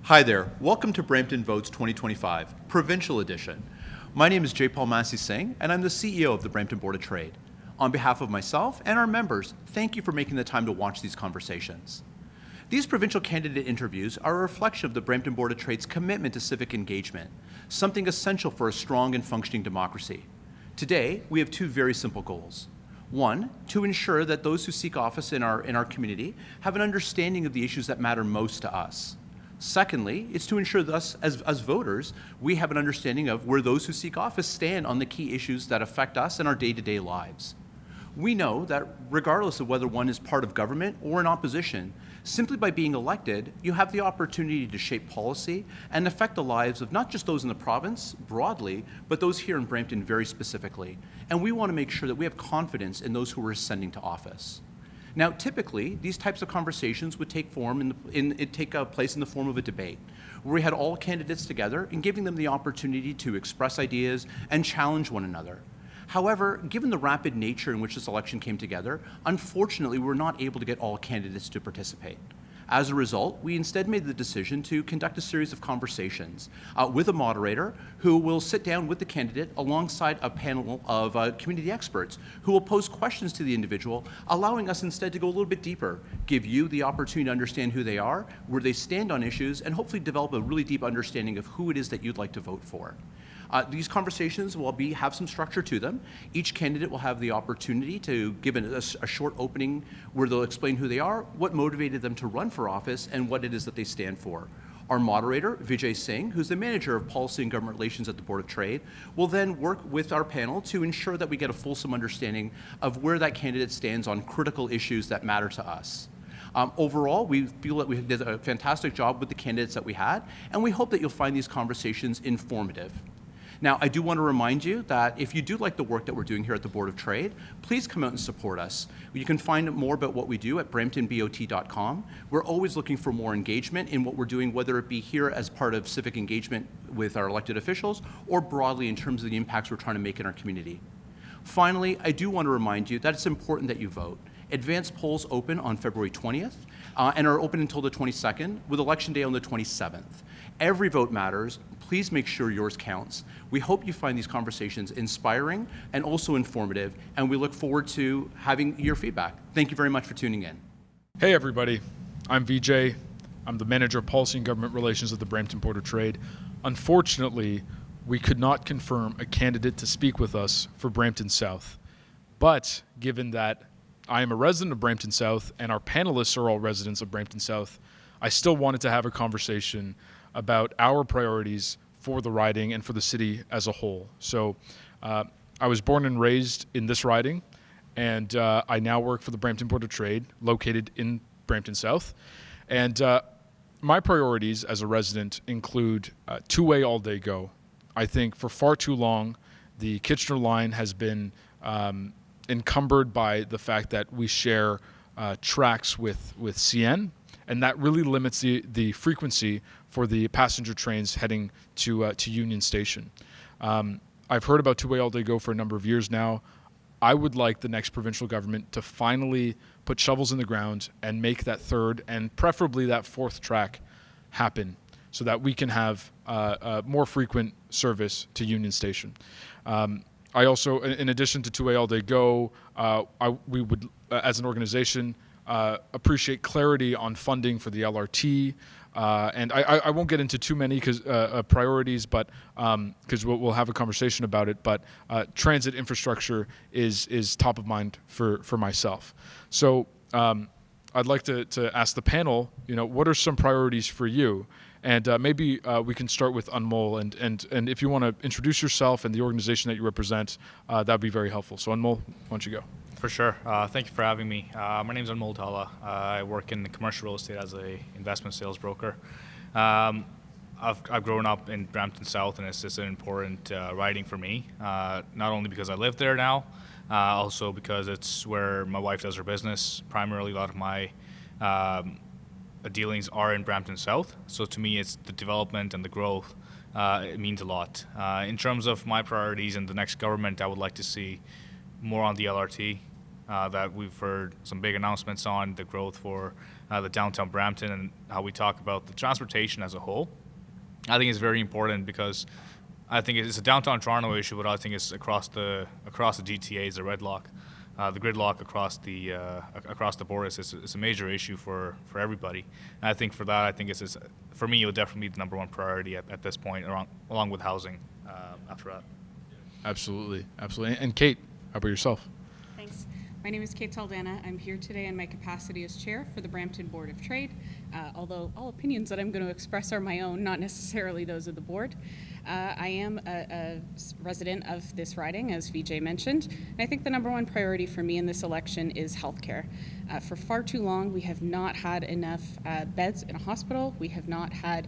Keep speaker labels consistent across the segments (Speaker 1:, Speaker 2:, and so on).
Speaker 1: Hi there. Welcome to Brampton Votes 2025, Provincial Edition. My name is Vijai Singh, and I'm the CEO of the Brampton Board of Trade. On behalf of myself and our members, thank you for making the time to watch these conversations. These provincial candidate interviews are a reflection of the Brampton Board of Trade's commitment to civic engagement, something essential for a strong and functioning democracy. Today, we have two very simple goals. One, to ensure that those who seek office in our community have an understanding of the issues that matter most to us. Secondly, it's to ensure that us, as voters, we have an understanding of where those who seek office stand on the key issues that affect us in our day-to-day lives. We know that regardless of whether one is part of government or in opposition, simply by being elected, you have the opportunity to shape policy and affect the lives of not just those in the province broadly, but those here in Brampton very specifically. And we want to make sure that we have confidence in those who we're sending to office. Now, typically, these types of conversations would take place in the form of a debate, where we had all candidates together and giving them the opportunity to express ideas and challenge one another. However, given the rapid nature in which this election came together, unfortunately, we were not able to get all candidates to participate. As a result, we instead made the decision to conduct a series of conversations with a moderator who will sit down with the candidate alongside a panel of community experts who will pose questions to the individual, allowing us instead to go a little bit deeper, give you the opportunity to understand who they are, where they stand on issues, and hopefully develop a really deep understanding of who it is that you'd like to vote for. These conversations will have some structure to them. Each candidate will have the opportunity to give a short opening where they'll explain who they are, what motivated them to run for office, and what it is that they stand for. Our moderator, Vijai Singh, who's the manager of policy and government relations at the Board of Trade, will then work with our panel to ensure that we get a fulsome understanding of where that candidate stands on critical issues that matter to us. Overall, we feel that we did a fantastic job with the candidates that we had, and we hope that you'll find these conversations informative. Now, I do want to remind you that if you do like the work that we're doing here at the Board of Trade, please come out and support us. You can find more about what we do at bramptonbot.com. We're always looking for more engagement in what we're doing, whether it be here as part of civic engagement with our elected officials or broadly in terms of the impacts we're trying to make in our community. Finally, I do want to remind you that it's important that you vote. Advanced polls open on February 20th and are open until the 22nd, with Election Day on the 27th. Every vote matters. Please make sure yours counts. We hope you find these conversations inspiring and also informative, and we look forward to having your feedback. Thank you very much for tuning in.
Speaker 2: Hey everybody, I'm Vijay. I'm the Manager of Policy and Government Relations at the Brampton Board of Trade. Unfortunately, we could not confirm a candidate to speak with us for Brampton South. But given that I am a resident of Brampton South and our panelists are all residents of Brampton South, I still wanted to have a conversation about our priorities for the riding and for the city as a whole. So I was born and raised in this riding, and I now work for the Brampton Board of Trade, located in Brampton South. And my priorities as a resident include two-way all-day go. I think for far too long, the Kitchener line has been encumbered by the fact that we share tracks with CN, and that really limits the frequency for the passenger trains heading to Union Station. I've heard about two-way all-day go for a number of years now. I would like the next provincial government to finally put shovels in the ground and make that third and preferably that fourth track happen so that we can have more frequent service to Union Station. I also, in addition to two-way all-day go, we would, as an organization, appreciate clarity on funding for the LRT. And I won't get into too many priorities, but because we'll have a conversation about it. But transit infrastructure is top of mind for myself. So I'd like to ask the panel, what are some priorities for you? And maybe we can start with Anmol, and if you want to introduce yourself and the organization that you represent, that'd be very helpful. So Anmol, why don't you go?
Speaker 3: For sure. Thank you for having me. My name is Anmol Tala. I work in commercial real estate as an investment sales broker. I've grown up in Brampton South, and it's just an important riding for me, not only because I live there now, also because it's where my wife does her business. Primarily, a lot of my dealings are in Brampton South, so to me it's the development and the growth. It means a lot. In terms of my priorities in the next government, I would like to see more on the LRT, that we've heard some big announcements on, the growth for the downtown Brampton and how we talk about the transportation as a whole, I think it's very important because I think it's a downtown Toronto issue, but I think it's across the GTA is a gridlock. The gridlock across the board is a major issue for everybody. And I think for that, I think it's for me, it would definitely be the number one priority at this point, along with housing after that.
Speaker 2: Absolutely. And Kate, how about yourself?
Speaker 4: Thanks. My name is Kate Saldana. I'm here today in my capacity as chair for the Brampton Board of Trade, although all opinions that I'm going to express are my own, not necessarily those of the board. I am a resident of this riding, as Vijay mentioned, and I think the number one priority for me in this election is healthcare. For far too long, we have not had enough beds in a hospital. We have not had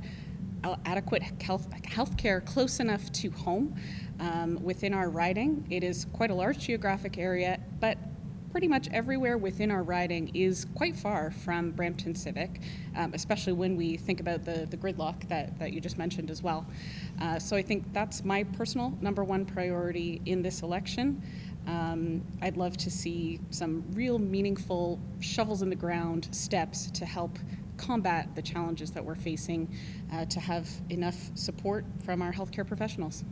Speaker 4: adequate health care close enough to home within our riding. It is quite a large geographic area, but pretty much everywhere within our riding is quite far from Brampton Civic, especially when we think about the gridlock that you just mentioned as well. So I think that's my personal number one priority in this election. I'd love to see some real meaningful shovels in the ground steps to help combat the challenges that we're facing, to have enough support from our healthcare professionals.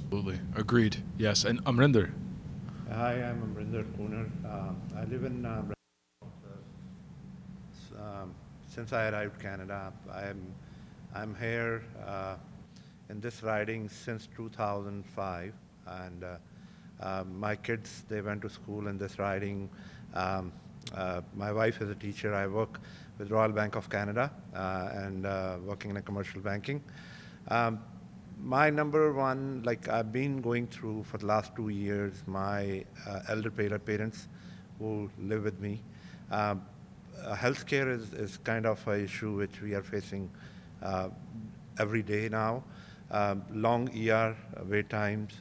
Speaker 2: Absolutely. Agreed. Yes. And Amrinder.
Speaker 5: Hi, I'm Amrinder Kunar. I live in Brampton. Since I arrived Canada, I'm here in this riding since 2005, and my kids, they went to school in this riding. My wife is a teacher. I work with Royal Bank of Canada and working in a commercial banking. My number one, like I've been going through for the last 2 years, my elder parents who live with me. Healthcare is kind of an issue which we are facing every day now. Long ER wait times.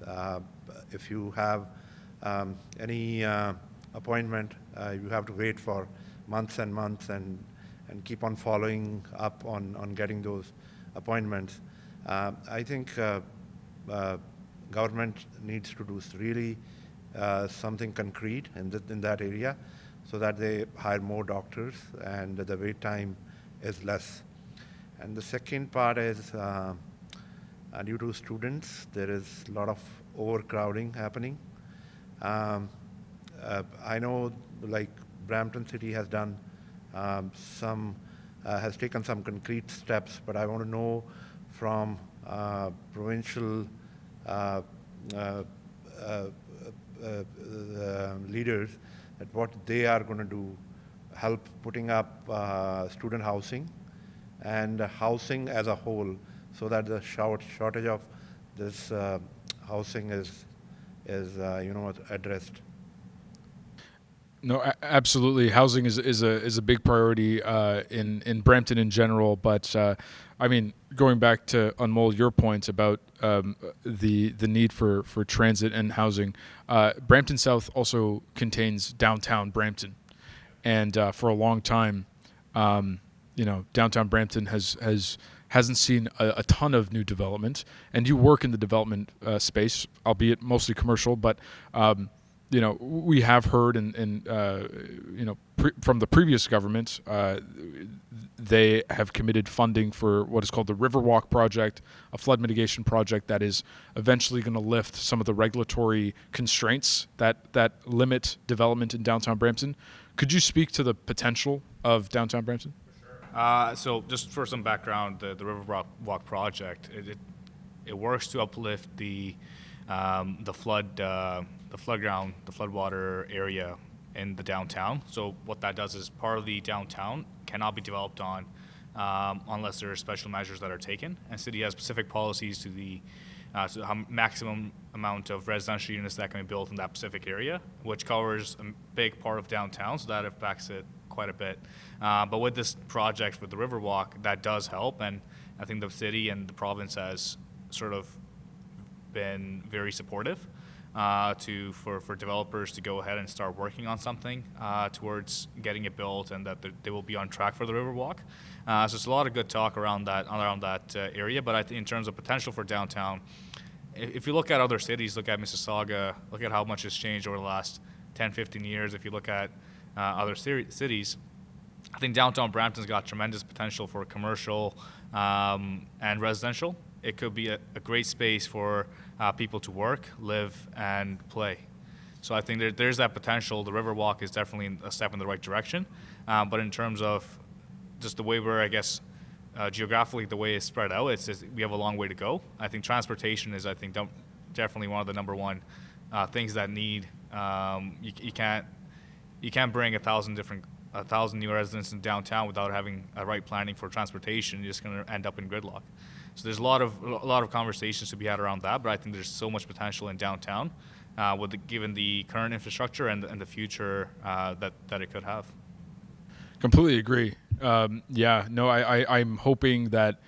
Speaker 5: If you have any appointment, you have to wait for months and months and keep on following up on getting those appointments. I think government needs to do really something concrete in that area so that they hire more doctors and the wait time is less. And the second part is due to students, there is a lot of overcrowding happening. I know like Brampton City has done has taken some concrete steps, but I want to know from provincial leaders that what they are going to do, help putting up student housing and housing as a whole, so that the shortage of this housing is addressed.
Speaker 2: No, absolutely. Housing is a big priority in Brampton in general. But I mean, going back to Anmol, your points about the need for transit and housing, Brampton South also contains downtown Brampton, and for a long time, downtown Brampton hasn't seen a ton of new development. And you work in the development space, albeit mostly commercial, but we have heard from the previous government, they have committed funding for what is called the Riverwalk project, a flood mitigation project that is eventually going to lift some of the regulatory constraints that limit development in downtown Brampton. Could you speak to the potential of downtown Brampton?
Speaker 3: So just for some background, the Riverwalk project, it works to uplift the floodwater area in the downtown. So what that does is part of the downtown cannot be developed on unless there are special measures that are taken. And city has specific policies to the how maximum amount of residential units that can be built in that specific area, which covers a big part of downtown, so that affects it quite a bit. But with this project, with the Riverwalk, that does help, and I think the city and the province has sort of been very supportive for developers to go ahead and start working on something towards getting it built, and that they will be on track for the Riverwalk. So it's a lot of good talk around that area. But I think in terms of potential for downtown, if you look at other cities, look at Mississauga, look at how much has changed over the last 10, 15 years. If you look at other cities, I think downtown Brampton's got tremendous potential for commercial and residential. It could be a great space for people to work, live, and play. So I think there's that potential. The Riverwalk is definitely a step in the right direction. But in terms of just the way we're, I guess, geographically, the way it's spread out, it's just, we have a long way to go. I think transportation is, definitely one of the number one things that need. You can't bring 1,000 new residents in downtown without having a right planning for transportation. You're just going to end up in gridlock. So there's a lot of conversations to be had around that. But I think there's so much potential in downtown, given the current infrastructure and the future that it could have.
Speaker 2: Completely agree. I'm hoping that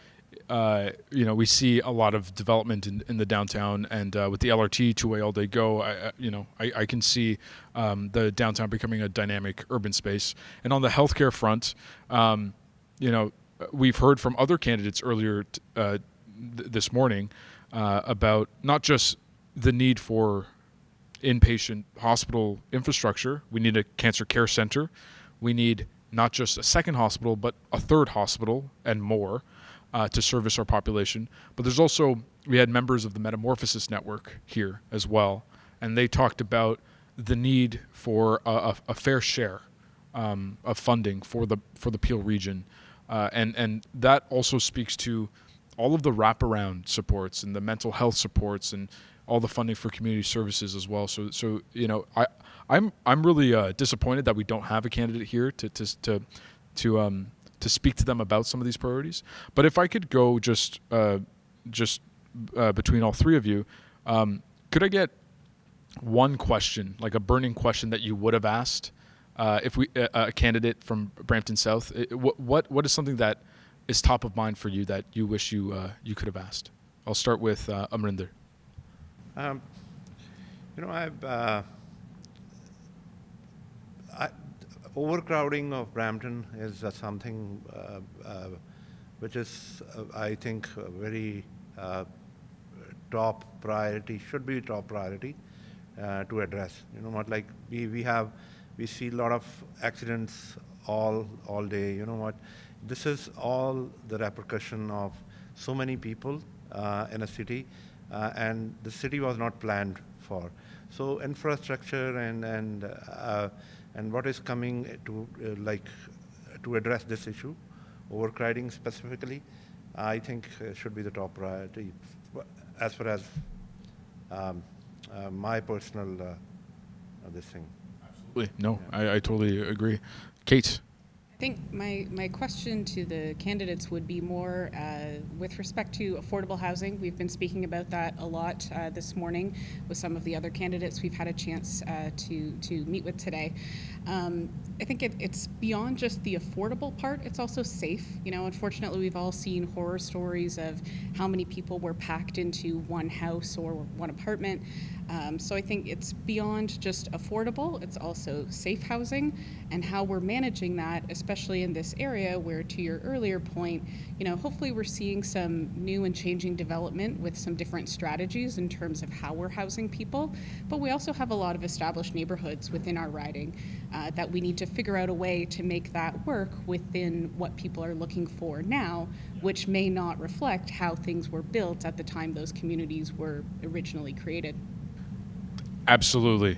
Speaker 2: we see a lot of development in the downtown, and with the LRT two-way all day go, I can see the downtown becoming a dynamic urban space. And on the healthcare front, we've heard from other candidates earlier this morning about not just the need for inpatient hospital infrastructure. We need a cancer care center. We need not just a second hospital, but a third hospital and more to service our population. But we had members of the Metamorphosis Network here as well, and they talked about the need for a fair share of funding for the Peel region. And that also speaks to all of the wraparound supports and the mental health supports and all the funding for community services as well. So I'm really disappointed that we don't have a candidate here to speak to them about some of these priorities. But if I could go just between all three of you, could I get one question, like a burning question that you would have asked if a candidate from Brampton South? What is something that is top of mind for you that you wish you could have asked? I'll start with Amrinder.
Speaker 5: Overcrowding of Brampton is something which is, I think, a very top priority, should be top priority to address. We see a lot of accidents all day. You know what? This is all the repercussion of so many people in a city, and the city was not planned for. So infrastructure and what is coming to address this issue, overcrowding specifically, I think should be the top priority as far as my personal this thing.
Speaker 2: Absolutely. No, I totally agree. Kate?
Speaker 4: I think my question to the candidates would be more with respect to affordable housing. We've been speaking about that a lot this morning with some of the other candidates we've had a chance to meet with today. I think it's beyond just the affordable part, it's also safe. Unfortunately, we've all seen horror stories of how many people were packed into one house or one apartment. So I think it's beyond just affordable, it's also safe housing, and how we're managing that, especially in this area where, to your earlier point, hopefully we're seeing some new and changing development with some different strategies in terms of how we're housing people. But we also have a lot of established neighborhoods within our riding that we need to figure out a way to make that work within what people are looking for now, which may not reflect how things were built at the time those communities were originally created.
Speaker 2: Absolutely.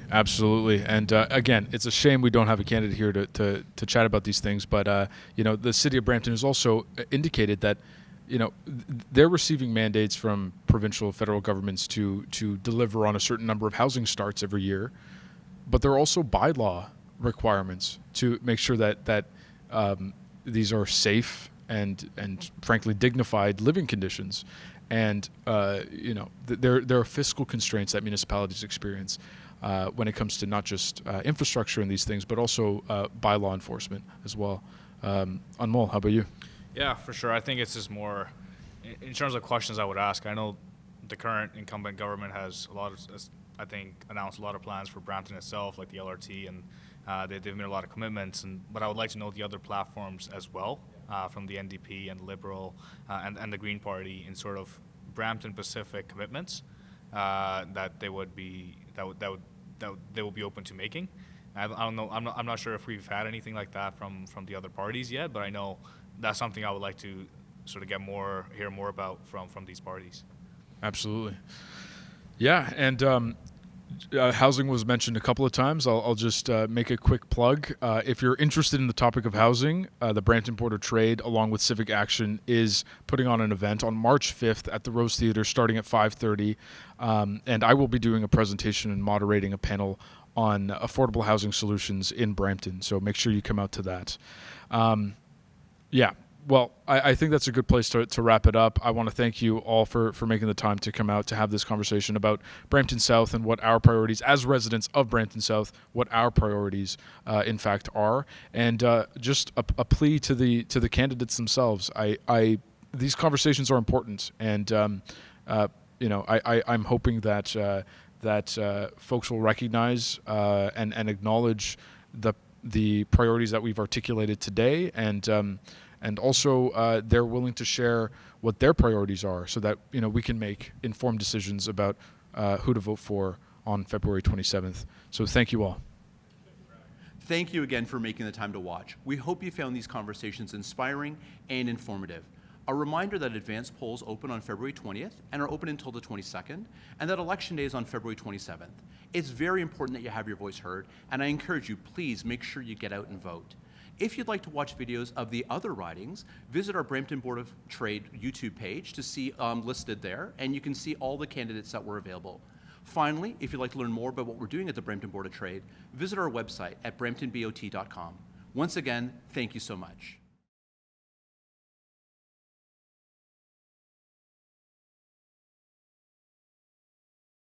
Speaker 2: And again, it's a shame we don't have a candidate here to chat about these things. But the city of Brampton has also indicated that they're receiving mandates from provincial, federal governments to deliver on a certain number of housing starts every year. But there are also bylaw requirements to make sure that these are safe and frankly dignified living conditions. And there are fiscal constraints that municipalities experience when it comes to not just infrastructure and these things, but also bylaw enforcement as well. Anmol, how about you?
Speaker 3: Yeah, for sure. I think it's just more in terms of questions I would ask. I know the current incumbent government has announced a lot of plans for Brampton itself, like the LRT, and they've made a lot of commitments. But I would like to know the other platforms as well. From the NDP and Liberal and the Green Party in sort of Brampton-specific commitments that they will be open to making. I don't know. I'm not sure if we've had anything like that from the other parties yet, but I know that's something I would like to sort of hear more about from these parties.
Speaker 2: Absolutely. Yeah, and housing was mentioned a couple of times. I'll just make a quick plug. If you're interested in the topic of housing, the Brampton Board of Trade, along with Civic Action, is putting on an event on March 5th at the Rose Theatre starting at 5:30. And I will be doing a presentation and moderating a panel on affordable housing solutions in Brampton. So make sure you come out to that. Yeah. Well, I think that's a good place to wrap it up. I want to thank you all for making the time to come out to have this conversation about Brampton South and what our priorities as residents of Brampton South, what our priorities in fact are, and just a plea to the candidates themselves. These conversations are important, and I'm hoping that folks will recognize and acknowledge the priorities that we've articulated today, and also they're willing to share what their priorities are, so that we can make informed decisions about who to vote for on February 27th. So thank you all.
Speaker 1: Thank you again for making the time to watch. We hope you found these conversations inspiring and informative. A reminder that advanced polls open on February 20th and are open until the 22nd, and that Election Day is on February 27th. It's very important that you have your voice heard, and I encourage you, please make sure you get out and vote. If you'd like to watch videos of the other ridings, visit our Brampton Board of Trade YouTube page to see listed there, and you can see all the candidates that were available. Finally, if you'd like to learn more about what we're doing at the Brampton Board of Trade, visit our website at bramptonbot.com. Once again, thank you so much.